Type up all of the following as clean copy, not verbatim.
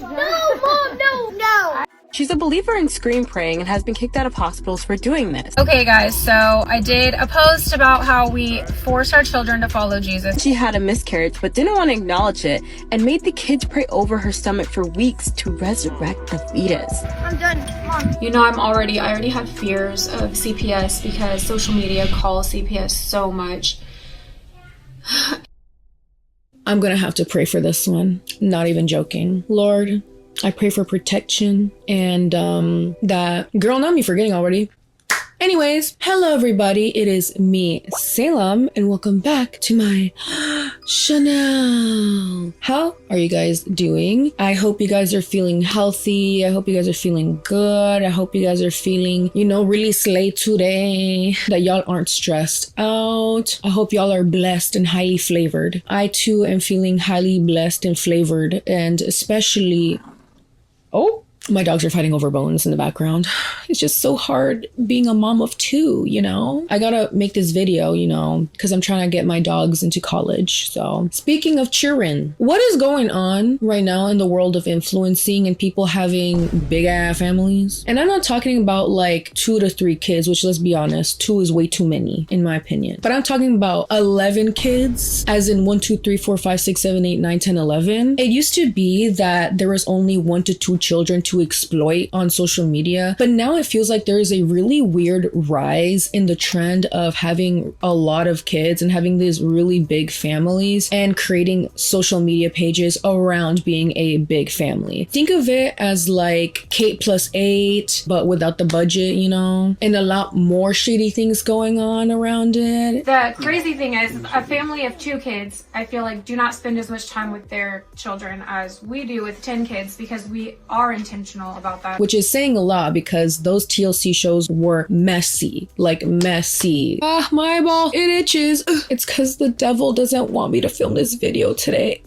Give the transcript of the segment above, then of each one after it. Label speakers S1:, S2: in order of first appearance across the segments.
S1: No, Mom, no.
S2: She's a believer in screen praying and has been kicked out of hospitals for doing this.
S3: Okay guys, so I did a post about how we force our children to follow Jesus.
S2: She had a miscarriage but didn't want to acknowledge it and made the kids pray over her stomach for weeks to resurrect the fetus.
S1: I'm done, Mom.
S3: You know, I already have fears of CPS because social media calls CPS so much.
S4: I'm gonna have to pray for this one. Not even joking. Lord, I pray for protection and that girl, not me forgetting already. Anyways, hello everybody, it is me, Salem, and welcome back to my channel. How are you guys doing? I hope you guys are feeling healthy. I hope you guys are feeling good. I hope you guys are feeling, you know, really slay today, that y'all aren't stressed out. I hope y'all are blessed and highly flavored. I too am feeling highly blessed and flavored, and especially, oh, my dogs are fighting over bones in the background. It's just so hard being a mom of two, you know? I gotta make this video, you know, because I'm trying to get my dogs into college. So speaking of children, what is going on right now in the world of influencing and people having big ass families? And I'm not talking about like 2 to 3 kids, which, let's be honest, 2 is way too many in my opinion. But I'm talking about 11 kids, as in 1, 2, 3, 4, 5, 6, 7, 8, 9, 10, 11. It used to be that there was only 1 to 2 children to exploit on social media, but now it feels like there is a really weird rise in the trend of having a lot of kids and having these really big families and creating social media pages around being a big family. Think of it as like Kate plus 8, but without the budget, you know, and a lot more shady things going on around it.
S3: The crazy thing is, a family of 2 kids, I feel like, do not spend as much time with their children as we do with 10 kids because we are intentional about that.
S4: Which is saying a lot because those TLC shows were messy, like messy. Ah, my eyeball, it itches. Ugh. It's because the devil doesn't want me to film this video today.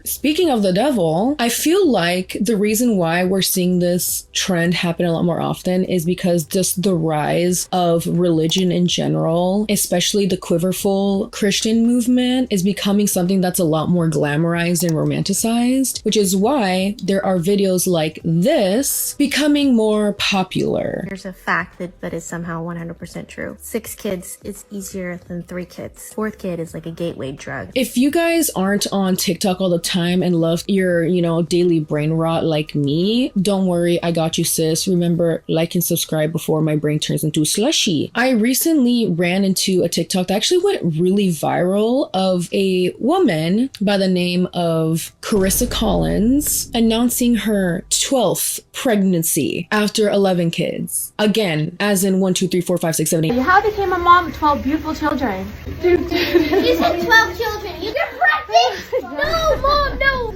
S4: Speaking of the devil, I feel like the reason why we're seeing this trend happen a lot more often is because just the rise of religion in general, especially the quiverful Christian movement, is becoming something that's a lot more glamorized and romanticized, which is why there are videos like this becoming more popular.
S1: Here's a fact that is somehow 100% true. 6 kids is easier than 3 kids. 4th kid is like a gateway drug.
S4: If you guys aren't on TikTok all the time and love your, you know, daily brain rot like me, don't worry, I got you, sis. Remember, like and subscribe before my brain turns into slushy. I recently ran into a TikTok that actually went really viral of a woman by the name of Carissa Collins announcing her 12th pregnancy after 11 kids. Again, as in 1, 2, 3, 4, 5, 6, 7, 8.
S3: How became a mom of 12 beautiful children?
S1: You said 12 children. You're pregnant? No, Mom, no.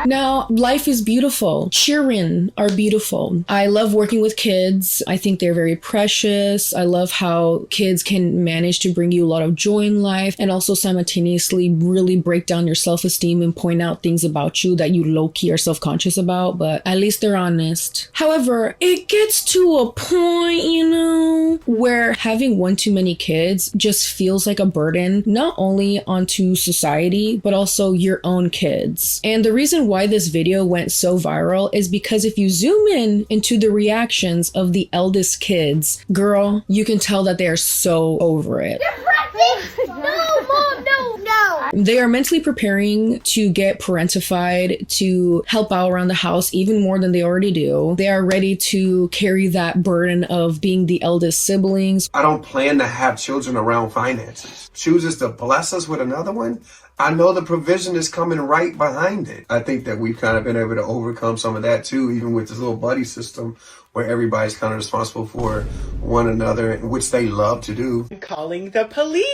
S4: Now, life is beautiful. Children are beautiful. I love working with kids. I think they're very precious. I love how kids can manage to bring you a lot of joy in life and also simultaneously really break down your self-esteem and point out things about you that you low-key are self-conscious about, but at least they're honest. However, it gets to a point, you know, where having one too many kids just feels like a burden, not only onto society, but also your own kids. And the reason why this video went so viral is because if you zoom in into the reactions of the eldest kids, girl, you can tell that they are so over it.
S1: You're pregnant? No, Mom, no.
S4: They are mentally preparing to get parentified, to help out around the house even more than they already do. They are ready to carry that burden of being the eldest siblings.
S5: I don't plan to have children around finances. Chooses to bless us with another one. I know the provision is coming right behind it. I think that we've kind of been able to overcome some of that too, even with this little buddy system where everybody's kind of responsible for one another, which they love to do.
S6: Calling the police.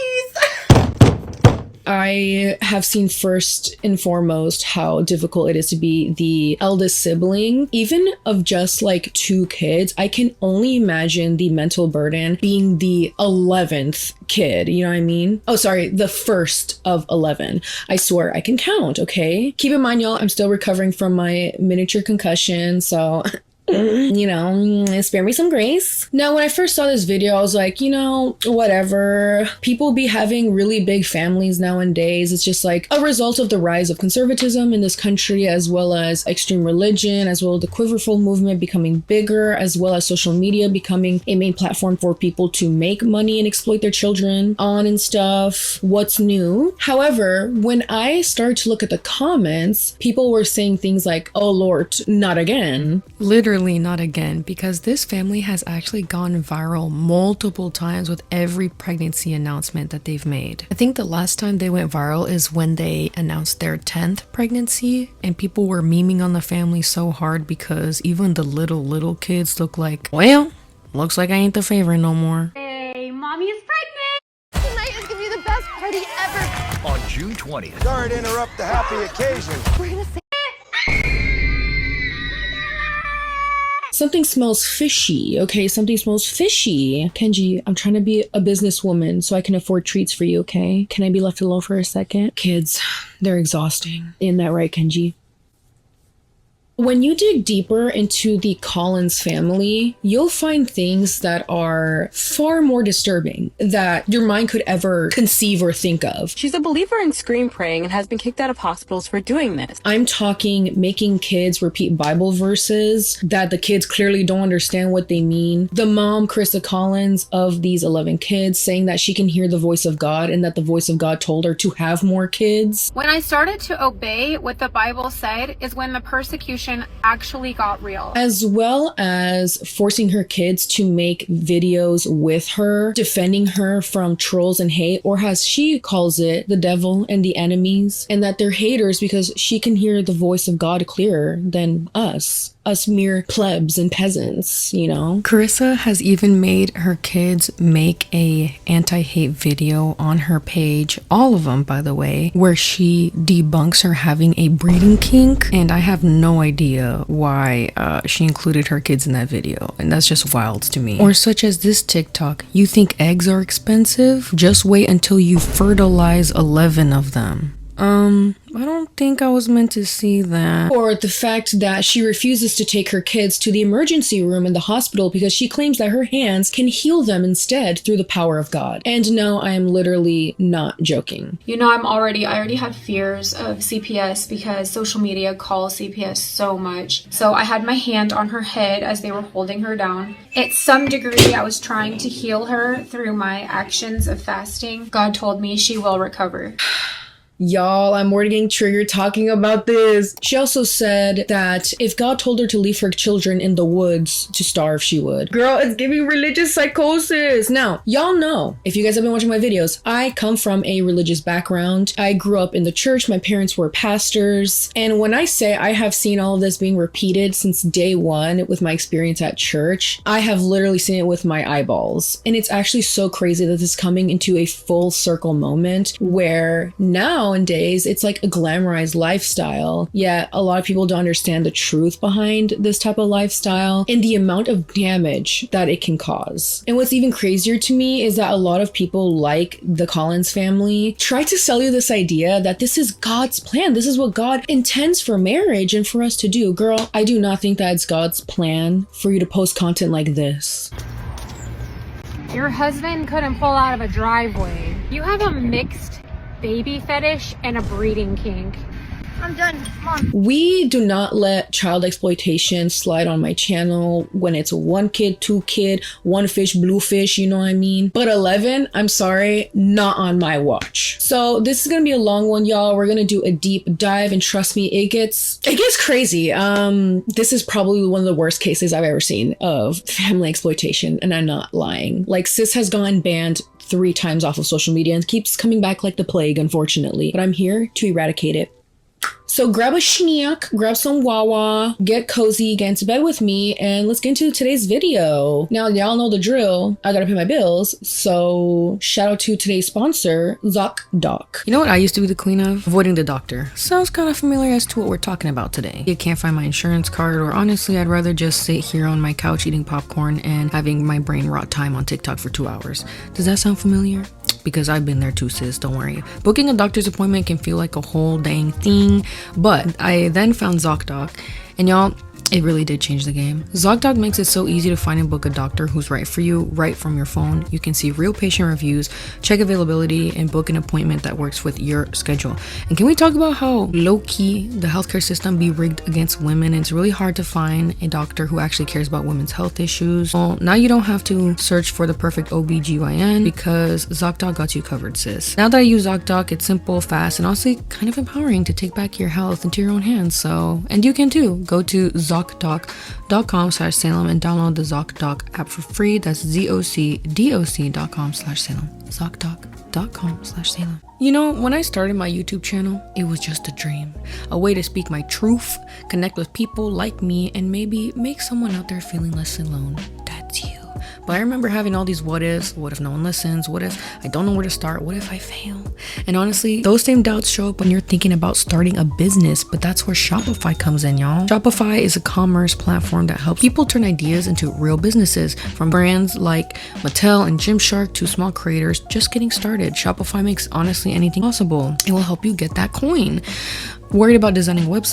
S4: I have seen first and foremost how difficult it is to be the eldest sibling, even of just like 2 kids. I can only imagine the mental burden being the 11th kid, you know what I mean? Oh, sorry, the first of 11. I swear I can count, okay? Keep in mind, y'all, I'm still recovering from my miniature concussion, so You know, spare me some grace. Now, when I first saw this video, I was like, you know, whatever. People be having really big families nowadays. It's just like a result of the rise of conservatism in this country, as well as extreme religion, as well as the quiverful movement becoming bigger, as well as social media becoming a main platform for people to make money and exploit their children on and stuff. What's new? However, when I started to look at the comments, people were saying things like, oh Lord, not again.
S7: Literally not again, because this family has actually gone viral multiple times with every pregnancy announcement that they've made. I think the last time they went viral is when they announced their 10th pregnancy, and people were memeing on the family so hard because even the little kids look like, well, looks like I ain't the favorite no more.
S3: Hey, mommy is pregnant!
S8: Tonight is gonna be the best party ever.
S9: On June 20th.
S10: Sorry to interrupt the happy occasion.
S8: We're gonna say
S4: Something smells fishy, okay? Something smells fishy. Kenji, I'm trying to be a businesswoman so I can afford treats for you, okay? Can I be left alone for a second? Kids, they're exhausting. Isn't that right, Kenji? When you dig deeper into the Collins family, you'll find things that are far more disturbing that your mind could ever conceive or think of.
S2: She's a believer in screen praying and has been kicked out of hospitals for doing this.
S4: I'm talking making kids repeat Bible verses that the kids clearly don't understand what they mean. The mom, Krista Collins, of these 11 kids, saying that she can hear the voice of God and that the voice of God told her to have more kids.
S3: When I started to obey what the Bible said is when the persecution actually got real.
S4: As well as forcing her kids to make videos with her, defending her from trolls and hate, or as she calls it, the devil and the enemies, and that they're haters because she can hear the voice of God clearer than us mere plebs and peasants, you know?
S7: Carissa has even made her kids make a anti-hate video on her page, all of them by the way, where she debunks her having a breeding kink, and I have no idea why she included her kids in that video, and that's just wild to me. Or such as this TikTok, you think eggs are expensive? Just wait until you fertilize 11 of them. I don't think I was meant to see that.
S4: Or the fact that she refuses to take her kids to the emergency room in the hospital because she claims that her hands can heal them instead through the power of God. And no, I am literally not joking.
S3: You know, I already had fears of CPS because social media calls CPS so much. So I had my hand on her head as they were holding her down. At some degree, I was trying to heal her through my actions of fasting. God told me she will recover.
S4: Y'all, I'm already getting triggered talking about this. She also said that if God told her to leave her children in the woods to starve, she would. Girl, it's giving religious psychosis. Now, y'all know, if you guys have been watching my videos, I come from a religious background. I grew up in the church. My parents were pastors. And when I say I have seen all of this being repeated since day one with my experience at church, I have literally seen it with my eyeballs. And it's actually so crazy that this is coming into a full circle moment where nowadays it's like a glamorized lifestyle. Yet a lot of people don't understand the truth behind this type of lifestyle and the amount of damage that it can cause. And what's even crazier to me is that a lot of people like the Collins family try to sell you this idea that this is God's plan. This is what God intends for marriage and for us to do. Girl, I do not think that it's God's plan for you to post content like this.
S3: Your husband couldn't pull out of a driveway. You have a mixed baby fetish and a breeding kink.
S8: I'm done. Mom.
S4: We do not let child exploitation slide on my channel when it's one kid, two kid, one fish, blue fish, you know what I mean? But 11, I'm sorry, not on my watch. So this is gonna be a long one, y'all. We're gonna do a deep dive, and trust me, it gets crazy. This is probably one of the worst cases I've ever seen of family exploitation, and I'm not lying. Like, sis has gone banned 3 times off of social media and keeps coming back like the plague, unfortunately. But I'm here to eradicate it. So grab a snack, grab some Wawa, get cozy, get into bed with me, and let's get into today's video. Now, y'all know the drill. I gotta pay my bills, so shout out to today's sponsor, ZocDoc.
S7: You know what I used to be the queen of? Avoiding the doctor. Sounds kind of familiar as to what we're talking about today. I can't find my insurance card, or honestly, I'd rather just sit here on my couch eating popcorn and having my brain rot time on TikTok for 2 hours. Does that sound familiar? Because I've been there too, sis, don't worry. Booking a doctor's appointment can feel like a whole dang thing, but I then found ZocDoc, and y'all, It really did change the game. ZocDoc makes it so easy to find and book a doctor who's right for you right from your phone. You can see real patient reviews, check availability, and book an appointment that works with your schedule. And can we talk about how low-key the healthcare system be rigged against women? It's really hard to find a doctor who actually cares about women's health issues. Well, now you don't have to search for the perfect OBGYN because ZocDoc got you covered, sis. Now that I use ZocDoc, it's simple, fast, and honestly kind of empowering to take back your health into your own hands. So, and you can too. Go to ZocDoc.com/Salem and download the ZocDoc app for free. That's ZocDoc.com/Salem. ZocDoc.com/Salem. You know, when I started my YouTube channel, it was just a dream. A way to speak my truth, connect with people like me, and maybe make someone out there feeling less alone. That's you. But I remember having all these what ifs. What if no one listens? What if I don't know where to start? What if I fail? And honestly, those same doubts show up when you're thinking about starting a business, but that's where Shopify comes in, y'all. Shopify is a commerce platform that helps people turn ideas into real businesses, from brands like Mattel and Gymshark to small creators just getting started. Shopify makes honestly anything possible. It will help you get that coin. Worried about designing a website?